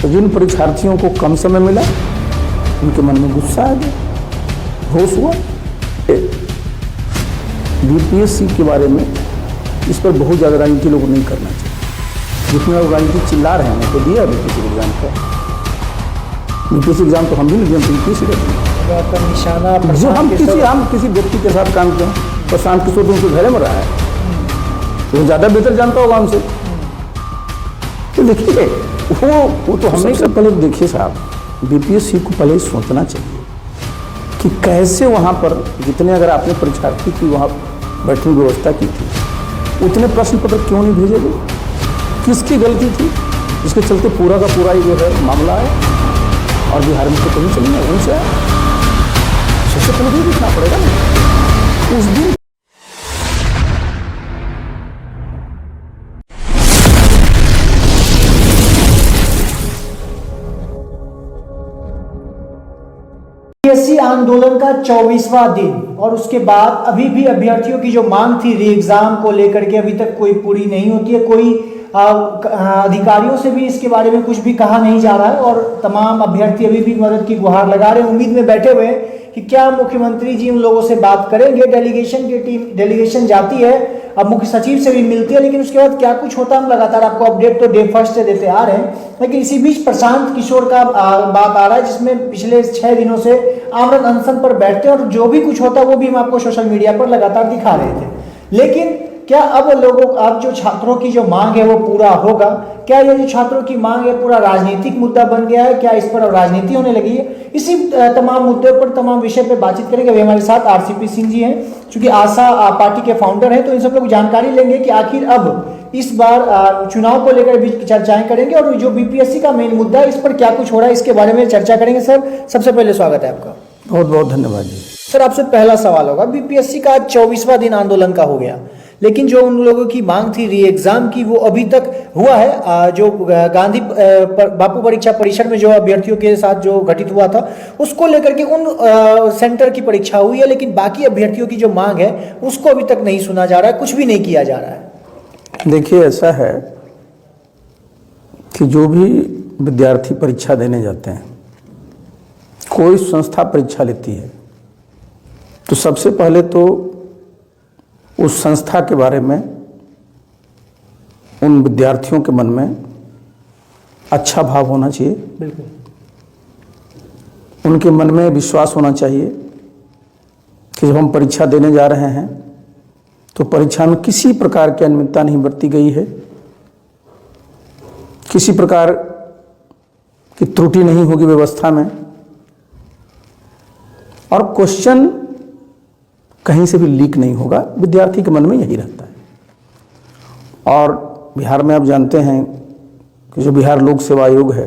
तो जिन परीक्षार्थियों को कम समय मिला उनके मन में गुस्सा आ गया, रोष हुआ। बीपीएससी के बारे में इस पर बहुत ज़्यादा राजनीति लोगों को नहीं करना चाहिए। जितने लोग राजनीति चिल्ला रहे हैं तो दिया बीपीएससी एग्जाम का। बीपीएससी एग्जाम तो हम भी नहीं दिए, बीपीएससी का निशाना जो हम किसी व्यक्ति के साथ काम करें। प्रशांत किशोर तो उनके घरे में रहा है, वो ज़्यादा बेहतर जानता होगा हमसे। तो देखिए वो तो हमने से पहले देखिए साहब, बीपीएससी को पहले सोचना चाहिए कि कैसे वहाँ पर जितने अगर आपने परीक्षार्थी की वहाँ बैठने की व्यवस्था की थी उतने प्रश्न पत्र क्यों नहीं भेजे गए, किसकी गलती थी, जिसके चलते पूरा का पूरा ये जो है मामला है। और बिहार में तो कहीं चलेंगे वहीं से सबसे पहले भी देखना पड़ेगा ना उस दिन। बीपीएससी आंदोलन का 24वां दिन और उसके बाद अभी भी अभ्यर्थियों की जो मांग थी री एग्जाम को लेकर के अभी तक कोई पूरी नहीं होती है। कोई अधिकारियों से भी इसके बारे में कुछ भी कहा नहीं जा रहा है और तमाम अभ्यर्थी अभी भी मदद की गुहार लगा रहे हैं, उम्मीद में बैठे हुए हैं कि क्या मुख्यमंत्री जी उन लोगों से बात करेंगे। डेलीगेशन जाती है, अब मुख्य सचिव से भी मिलती है, लेकिन उसके बाद क्या कुछ होता है हम लगातार आपको अपडेट तो डे फर्स्ट से देते आ रहे हैं। लेकिन इसी बीच प्रशांत किशोर का बात आ रहा है जिसमें पिछले 6 दिनों से आमरण अनशन पर बैठते हैं और जो भी कुछ होता है वो भी हम आपको सोशल मीडिया पर लगातार दिखा रहे थे। लेकिन क्या अब जो छात्रों की जो मांग है वो पूरा होगा? क्या ये जो छात्रों की मांग है पूरा राजनीतिक मुद्दा बन गया है? क्या इस पर राजनीति होने लगी है? इसी तमाम मुद्दों पर तमाम विषय पे बातचीत करेंगे। अभी हमारे साथ आरसीपी सिंह जी हैं, चूंकि आशा पार्टी के फाउंडर हैं, तो इन सब लोग जानकारी लेंगे कि आखिर अब इस बार चुनाव को लेकर भी चर्चाएं करेंगे और जो बीपीएससी का मेन मुद्दा है इस पर क्या कुछ हो रहा है इसके बारे में चर्चा करेंगे। सर सबसे पहले स्वागत है आपका। बहुत बहुत धन्यवाद जी। सर आपसे पहला सवाल होगा, बीपीएससी का 24वां दिन आंदोलन का हो गया, लेकिन जो उन लोगों की मांग थी री एग्जाम की वो अभी तक हुआ है। जो गांधी बापू परीक्षा परिसर में जो अभ्यर्थियों के साथ जो घटित हुआ था उसको लेकर के उन सेंटर की परीक्षा हुई है, लेकिन बाकी अभ्यर्थियों की जो मांग है उसको अभी तक नहीं सुना जा रहा है, कुछ भी नहीं किया जा रहा है। देखिए ऐसा है कि जो भी विद्यार्थी परीक्षा देने जाते हैं, कोई संस्था परीक्षा लेती है तो सबसे पहले तो उस संस्था के बारे में उन विद्यार्थियों के मन में अच्छा भाव होना चाहिए। बिल्कुल। उनके मन में विश्वास होना चाहिए कि जब हम परीक्षा देने जा रहे हैं तो परीक्षा में किसी प्रकार की अनियमितता नहीं बरती गई है, किसी प्रकार की त्रुटि नहीं होगी व्यवस्था में, और क्वेश्चन कहीं से भी लीक नहीं होगा। विद्यार्थी के मन में यही रहता है। और बिहार में आप जानते हैं कि जो बिहार लोक सेवा आयोग है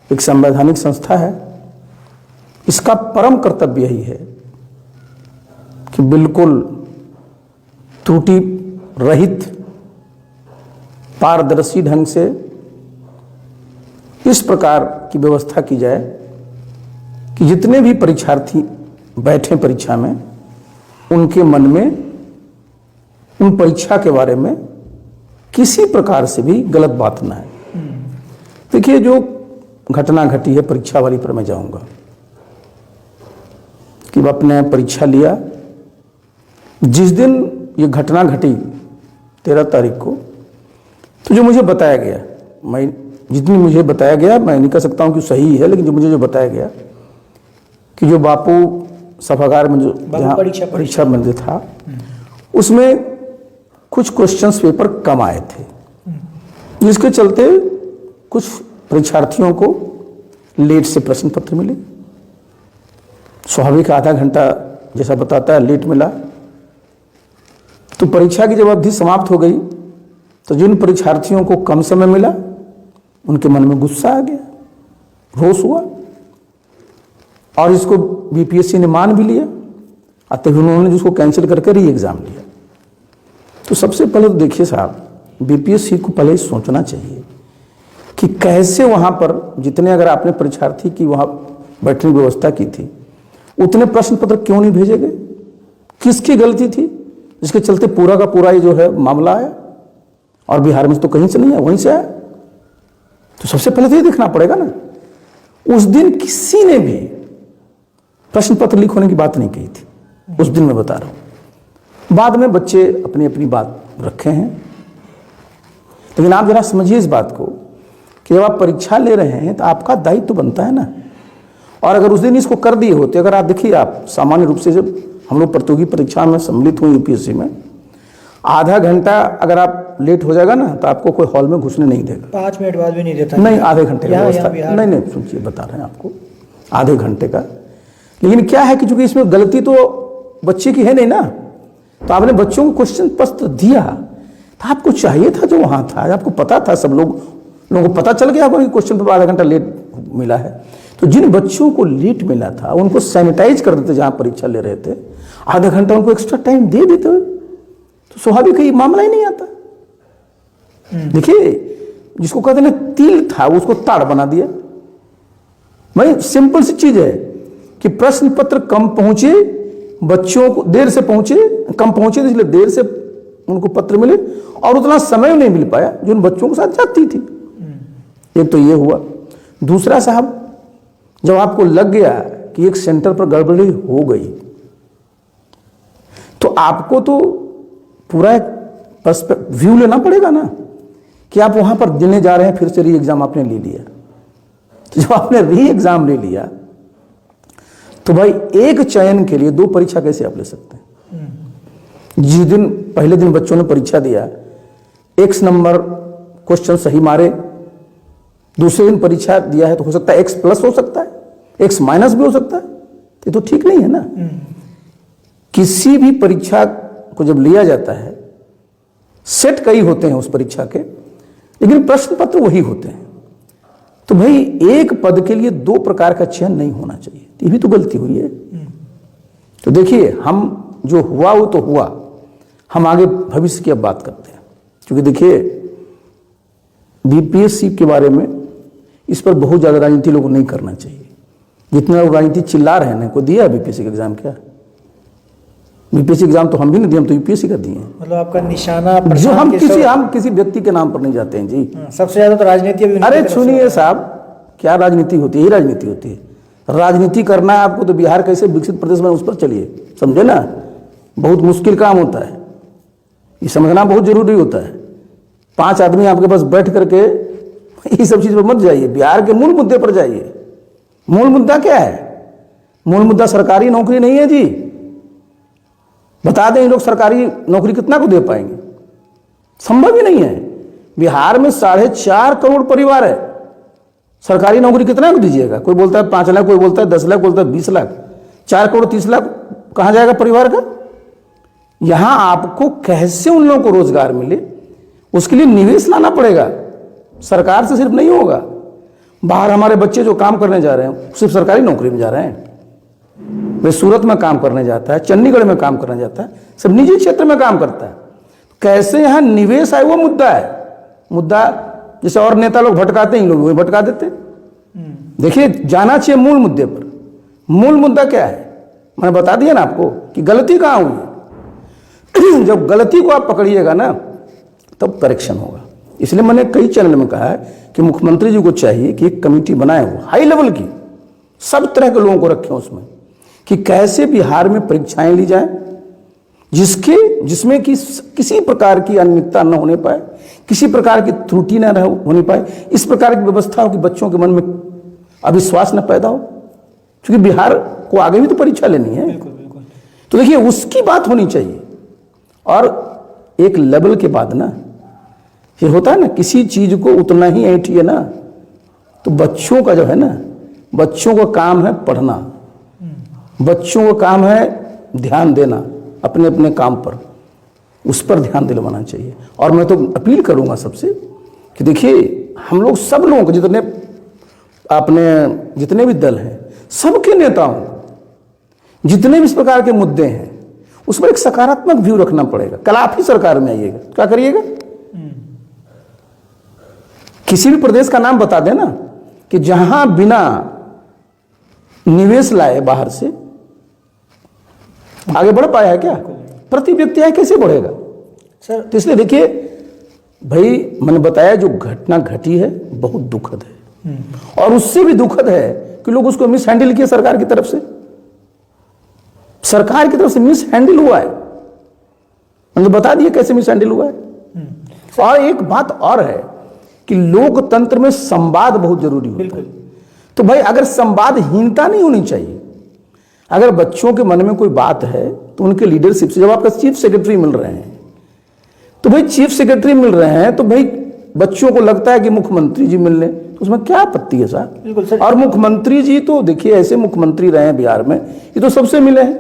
एक संवैधानिक संस्था है, इसका परम कर्तव्य यही है कि बिल्कुल त्रुटि रहित पारदर्शी ढंग से इस प्रकार की व्यवस्था की जाए कि जितने भी परीक्षार्थी बैठे परीक्षा में उनके मन में उन परीक्षा के बारे में किसी प्रकार से भी गलत बात ना है। देखिए जो घटना घटी है परीक्षा वाली पर मैं जाऊंगा कि आपने परीक्षा लिया, जिस दिन ये घटना घटी 13 तारीख को, तो जो मुझे बताया गया, मैं जितनी मुझे बताया गया, मैं नहीं कह सकता हूं कि सही है, लेकिन जो बताया गया कि जो बापू सभागार में जो जहाँ परीक्षा मंदिर था उसमें कुछ क्वेश्चंस पेपर कम आए थे, जिसके चलते कुछ परीक्षार्थियों को लेट से प्रश्न पत्र मिले। स्वाभाविक आधा घंटा जैसा बताता है लेट मिला। तो परीक्षा की जब अवधि समाप्त हो गई तो जिन परीक्षार्थियों को कम समय मिला उनके मन में गुस्सा आ गया, रोष हुआ, और इसको बीपीएससी ने मान भी लिया। तभी उन्होंने जिसको कैंसिल करके री एग्जाम लिया। तो सबसे पहले तो देखिए साहब, बीपीएससी को पहले सोचना चाहिए कि कैसे वहाँ पर जितने अगर आपने परीक्षार्थी की वहाँ बैठने की व्यवस्था की थी उतने प्रश्न पत्र क्यों नहीं भेजे गए, किसकी गलती थी, जिसके चलते पूरा का पूरा ये जो है मामला है। और बिहार में तो कहीं से नहीं है, वहीं से आया। तो सबसे पहले तो ये देखना पड़ेगा ना, उस दिन किसी ने भी प्रश्न पत्र लीक होने की बात नहीं कही थी, उस दिन मैं बता रहा हूं। बाद में बच्चे अपनी अपनी बात रखे हैं, लेकिन आप जरा समझिए इस बात को कि जब आप परीक्षा ले रहे हैं तो आपका दायित्व तो बनता है ना। और अगर उस दिन इसको कर दिए होते, अगर आप देखिए, आप सामान्य रूप से जब हम लोग प्रतियोगी परीक्षा में सम्मिलित हुए यूपीएससी में, आधा घंटा अगर आप लेट हो जाएगा ना तो आपको कोई हॉल में घुसने नहीं देगा। 5 मिनट बाद भी नहीं देता? नहीं, आधे घंटे का व्यवस्था। नहीं, सुनिए, बता रहे हैं आपको, आधे घंटे का। लेकिन क्या है कि चूंकि इसमें गलती तो बच्चे की है नहीं ना, तो आपने बच्चों को क्वेश्चन पत्र दिया तो आपको चाहिए था जो वहां था, आपको पता था, सब लोगों को पता चल गया कि क्वेश्चन पेपर आधा घंटा लेट मिला है। तो जिन बच्चों को लेट मिला था उनको सैनिटाइज कर देते, जहां परीक्षा ले रहे थे, आधा घंटा उनको एक्स्ट्रा टाइम दे देते, तो स्वाभाविक ही मामला ही नहीं आता। देखिए, जिसको कहते हैं ना तिल था उसको ताड़ बना दिया। भाई सिंपल सी चीज है कि प्रश्न पत्र कम पहुंचे, बच्चों को देर से पहुंचे, कम पहुंचे इसलिए देर से उनको पत्र मिले, और उतना समय नहीं मिल पाया जो उन बच्चों के साथ जाती थी। एक तो ये हुआ। दूसरा साहब, जब आपको लग गया कि एक सेंटर पर गड़बड़ी हो गई तो आपको तो पूरा एक व्यू लेना पड़ेगा ना कि आप वहां पर देने जा रहे हैं, फिर से री एग्जाम आपने ले लिया। तो जब आपने री एग्जाम ले लिया तो भाई एक चयन के लिए 2 परीक्षा कैसे आप ले सकते हैं? जिस दिन पहले दिन बच्चों ने परीक्षा दिया, X नंबर क्वेश्चन सही मारे, दूसरे दिन परीक्षा दिया है तो हो सकता है X+ हो सकता है, X- भी हो सकता है, ये तो ठीक नहीं है ना। किसी भी परीक्षा को जब लिया जाता है, सेट कई होते हैं उस परीक्षा के, लेकिन प्रश्न पत्र वही होते हैं। तो भाई एक पद के लिए 2 प्रकार का चयन नहीं होना चाहिए, ये भी तो गलती हुई है। तो देखिए, हम जो हुआ वो तो हुआ, हम आगे भविष्य की अब बात करते हैं। क्योंकि देखिए, बीपीएससी के बारे में इस पर बहुत ज्यादा राजनीति लोगों को नहीं करना चाहिए। जितना लोग राजनीति चिल्ला रहे हैं, कोई दिया बीपीएससी का एग्जाम? क्या बीपीएससी एग्जाम तो हम भी नहीं दिए, हम तो यूपीएससी का दिए हैं। मतलब आपका निशाना जो हम किसी व्यक्ति के नाम पर नहीं जाते हैं जी। सबसे ज्यादा तो राजनीति अभी। अरे सुनिए साहब, क्या राजनीति होती है? यही राजनीति होती है। राजनीति करना है आपको तो बिहार कैसे विकसित प्रदेश में, उस पर चलिए, समझे ना। बहुत मुश्किल काम होता है, ये समझना बहुत जरूरी होता है। 5 आदमी आपके पास बैठ करके ये सब चीज पर मत जाइए, बिहार के मूल मुद्दे पर जाइए। मूल मुद्दा क्या है? मूल मुद्दा सरकारी नौकरी नहीं है जी। बता दें, ये लोग सरकारी नौकरी कितना को दे पाएंगे? संभव ही नहीं है। बिहार में 4.5 करोड़ परिवार है, सरकारी नौकरी कितना को दीजिएगा? कोई बोलता है 5 लाख, कोई बोलता है 10 लाख, बोलता है 20 लाख। 4 करोड़ 30 लाख कहां जाएगा परिवार का? यहां आपको कैसे उन लोगों को रोजगार मिले, उसके लिए निवेश लाना पड़ेगा। सरकार से सिर्फ नहीं होगा। बाहर हमारे बच्चे जो काम करने जा रहे हैं सिर्फ सरकारी नौकरी में जा रहे हैं। वे सूरत में काम करने जाता है, चंडीगढ़ में काम करने जाता है, सब निजी क्षेत्र में काम करता है। कैसे यहां निवेश आए वो मुद्दा है। मुद्दा जैसे और नेता लोग भटकाते हैं, इन लोग वही भटका देते हैं। देखिए, जाना चाहिए मूल मुद्दे पर। मूल मुद्दा क्या है? मैंने बता दिया ना आपको कि गलती कहां हुई है। जब गलती को आप पकड़िएगा ना तब करेक्शन होगा। इसलिए मैंने कई चैनल में कहा है कि मुख्यमंत्री जी को चाहिए कि एक कमेटी बनाए हो हाई लेवल की, सब तरह के लोगों को रखें उसमें, कि कैसे बिहार में परीक्षाएं ली जाए जिसमें कि किसी प्रकार की अनियमितता न होने पाए, किसी प्रकार की त्रुटि न होने पाए। इस प्रकार की व्यवस्था हो कि बच्चों के मन में अविश्वास न पैदा हो, क्योंकि बिहार को आगे भी तो परीक्षा लेनी है। बिल्कुल बिल्कुल। तो देखिए, उसकी बात होनी चाहिए। और एक लेवल के बाद ना ये होता है ना, किसी चीज को उतना ही ऐंठिए ना, तो बच्चों का जो है ना, बच्चों का काम है पढ़ना, बच्चों का काम है ध्यान देना अपने अपने काम पर, उस पर ध्यान दिलवाना चाहिए। और मैं तो अपील करूंगा सबसे कि देखिए, हम लोग सब लोगों को, जितने भी दल हैं, सबके नेताओं को जितने भी इस प्रकार के मुद्दे हैं उस पर एक सकारात्मक व्यू रखना पड़ेगा। कल आप ही सरकार में आइएगा, क्या करिएगा? किसी भी प्रदेश का नाम बता देना कि जहां बिना निवेश लाए बाहर से आगे बढ़ पाया है क्या? प्रति व्यक्ति है कैसे बढ़ेगा? सर, तो इसलिए देखिए, भाई मैंने बताया जो घटना घटी है बहुत दुखद है, और उससे भी दुखद है कि लोग उसको मिस हैंडल किए सरकार की तरफ से। सरकार की तरफ से मिस हैंडल हुआ है, मैंने बता दिया कैसे मिस हैंडल हुआ है। और एक बात और है कि लोकतंत्र में संवाद बहुत जरूरी होता है। तो भाई अगर संवादहीनता नहीं होनी चाहिए, अगर बच्चों के मन में कोई बात है तो उनके लीडरशिप से, जब आपका चीफ सेक्रेटरी मिल रहे हैं तो भाई चीफ सेक्रेटरी मिल रहे हैं तो भाई बच्चों को लगता है कि मुख्यमंत्री जी मिल लें, तो उसमें क्या आपत्ति है साहब। बिल्कुल सर। और मुख्यमंत्री जी तो देखिए ऐसे मुख्यमंत्री रहे हैं बिहार में, ये तो सबसे मिले हैं,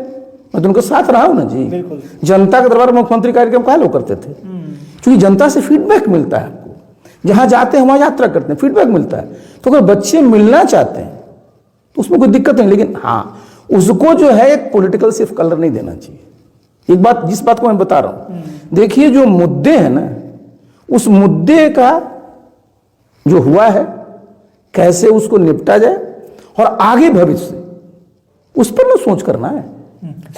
मैं तो उनके साथ रहा हूं ना जी। बिल्कुल। जनता के दरबार मुख्यमंत्री कार्यक्रम कहा लोग करते थे, क्योंकि जनता से फीडबैक मिलता है। आपको जहां जाते हैं वहां यात्रा करते हैं, फीडबैक मिलता है। तो अगर बच्चे मिलना चाहते हैं तो उसमें कोई दिक्कत नहीं, लेकिन हाँ उसको जो है एक पॉलिटिकल सिर्फ कलर नहीं देना चाहिए। एक बात, जिस बात को मैं बता रहा हूं, देखिए जो मुद्दे हैं ना, उस मुद्दे का जो हुआ है कैसे उसको निपटा जाए और आगे भविष्य उस पर ना सोच करना है।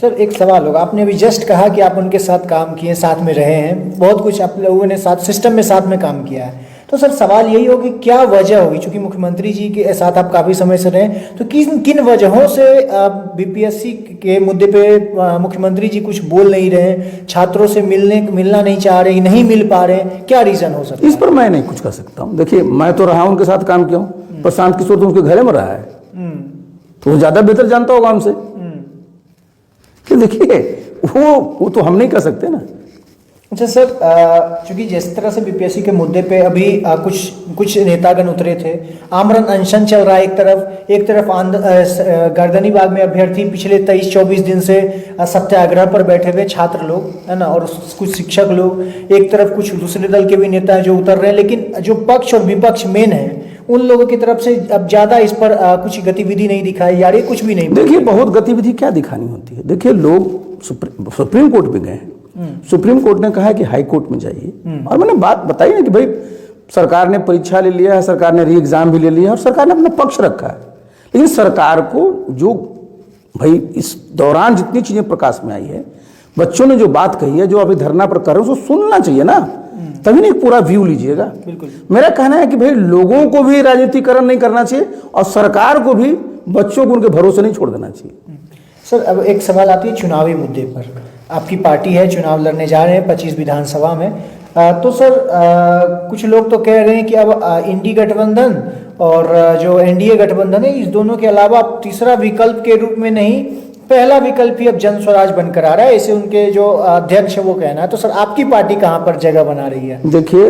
सर एक सवाल होगा, आपने अभी जस्ट कहा कि आप उनके साथ काम किए, साथ में रहे हैं, बहुत कुछ आप लोगों ने साथ सिस्टम में साथ में काम किया है, तो सर सवाल यही होगी क्या वजह होगी, क्योंकि मुख्यमंत्री जी के साथ आप काफ़ी समय से रहे, तो किन वजहों से बीपीएससी के मुद्दे पे मुख्यमंत्री जी कुछ बोल नहीं रहे, छात्रों से मिलना नहीं चाह रहे, नहीं मिल पा रहे, क्या रीज़न हो सकता है? इस पर मैं नहीं कुछ कर सकता हूँ। देखिए मैं तो रहा हूँ, उनके साथ काम किया हूँ, प्रशांत किशोर तो उनके घरे में रहा है, तो वो ज़्यादा बेहतर जानता होगा हमसे। कि देखिए वो तो हम नहीं कर सकते ना। अच्छा सर, चूंकि जिस तरह से बीपीएससी के मुद्दे पे अभी कुछ नेतागण उतरे थे, आमरण अनशन चल रहा है एक तरफ गर्दनीबाग में अभ्यर्थी पिछले 23-24 दिन से सत्याग्रह पर बैठे हुए छात्र लोग है ना, और कुछ शिक्षक लोग, एक तरफ कुछ दूसरे दल के भी नेता हैं जो उतर रहे हैं, लेकिन जो पक्ष और विपक्ष मेन है उन लोगों की तरफ से अब ज्यादा इस पर कुछ गतिविधि नहीं दिखाई जा रही, कुछ भी नहीं। देखिए बहुत गतिविधि क्या दिखानी होती है। देखिए लोग सुप्रीम कोर्ट भी गए हैं, सुप्रीम कोर्ट ने कहा है कि हाई कोर्ट में जाइए, और मैंने बात बताई ना कि भाई सरकार ने परीक्षा ले लिया है, सरकार ने री एग्जाम भी ले लिया है, और सरकार ने अपना पक्ष रखा है। लेकिन सरकार को जो भाई इस दौरान जितनी चीजें प्रकाश में आई है, बच्चों ने जो बात कही है, जो अभी धरना पर कर रहे हैं, उसको सुनना चाहिए ना, तभी नहीं पूरा व्यू लीजिएगा। बिल्कुल। मेरा कहना है कि भाई लोगों को भी राजनीतिकरण नहीं करना चाहिए और सरकार को भी बच्चों को उनके भरोसे नहीं छोड़ देना चाहिए। सर अब एक सवाल आती है चुनावी मुद्दे पर, आपकी पार्टी है, चुनाव लड़ने जा रहे हैं 25 विधानसभा में, तो सर कुछ लोग तो कह रहे हैं कि अब इंडी गठबंधन और जो एनडीए गठबंधन है, इस दोनों के अलावा तीसरा विकल्प के रूप में नहीं, पहला विकल्प ही अब जन स्वराज बनकर आ रहा है, ऐसे उनके जो अध्यक्ष है वो कहना है। तो सर आपकी पार्टी कहाँ पर जगह बना रही है? देखिए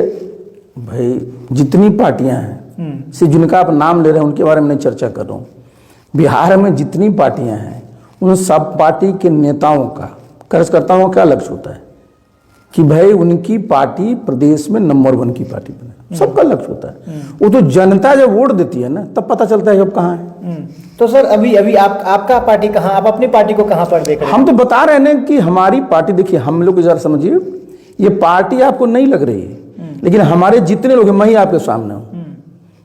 भाई जितनी पार्टियां हैं, से जिनका आप नाम ले रहे हैं उनके बारे में नहीं चर्चा कर रहा हूँ, बिहार में जितनी पार्टियां हैं उन सब पार्टी के नेताओं का, कार्यकर्ताओं का क्या लक्ष्य होता है कि भाई उनकी पार्टी प्रदेश में नंबर 1 की पार्टी बने, सबका लक्ष्य होता है। वो तो जनता जब वोट देती है ना तब पता चलता है अब कहाँ है। तो सर अभी आपका पार्टी कहाँ, आप अपनी पार्टी को कहाँ पर देख रहे हैं? हम तो बता रहे हैं कि हमारी पार्टी, देखिए हम लोग जरा समझिए, ये पार्टी आपको नहीं लग रही है, लेकिन हमारे जितने लोग हैं, मैं ही आपके सामने हूँ,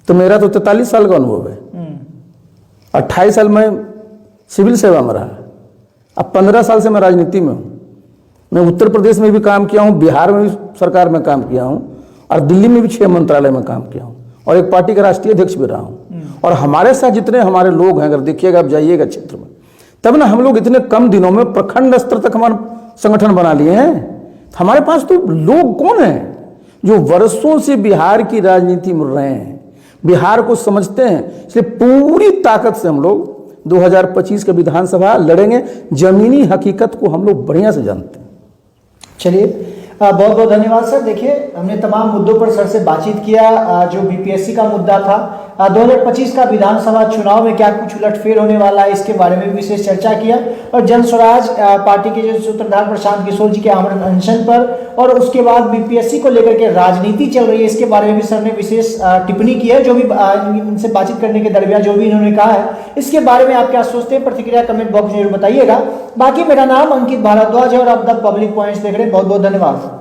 तो मेरा तो 43 साल का अनुभव है, 28 साल में सिविल सेवा में रहा, अब 15 साल से मैं राजनीति में हूँ। मैं उत्तर प्रदेश में भी काम किया हूँ, बिहार में भी सरकार में काम किया हूँ, और दिल्ली में भी 6 मंत्रालय में काम किया हूँ, और एक पार्टी का राष्ट्रीय अध्यक्ष भी रहा हूँ। और हमारे साथ जितने हमारे लोग हैं, अगर देखिएगा आप जाइएगा क्षेत्र में, तब ना हम लोग इतने कम दिनों में प्रखंड स्तर तक हमारा संगठन बना लिए हैं। हमारे पास तो लोग कौन हैं जो वर्षों से बिहार की राजनीति में रहे हैं, बिहार को समझते हैं, इसलिए पूरी ताकत से हम लोग 2025 के विधानसभा लड़ेंगे। जमीनी हकीकत को हम लोग बढ़िया से जानते हैं। चलिए बहुत बहुत धन्यवाद सर। देखिए हमने तमाम मुद्दों पर सर से बातचीत किया, जो बीपीएससी का मुद्दा था, 2025 का विधानसभा चुनाव में क्या कुछ उलटफेर होने वाला है इसके बारे में विशेष चर्चा किया, और जन स्वराज पार्टी के जो सूत्रधार प्रशांत किशोर जी के आमरण अनशन पर, और उसके बाद बीपीएससी को लेकर के राजनीति चल रही है इसके बारे में भी सर ने विशेष टिप्पणी की है। जो भी इनसे बातचीत करने के दरमियान जो भी इन्होंने कहा है इसके बारे में आप क्या सोचते हैं, प्रतिक्रिया कमेंट बॉक्स में जरूर बताइएगा। बाकी मेरा नाम अंकित भारद्वाज है और आप द पब्लिक पॉइंट्स देख रहे हैं। बहुत बहुत धन्यवाद।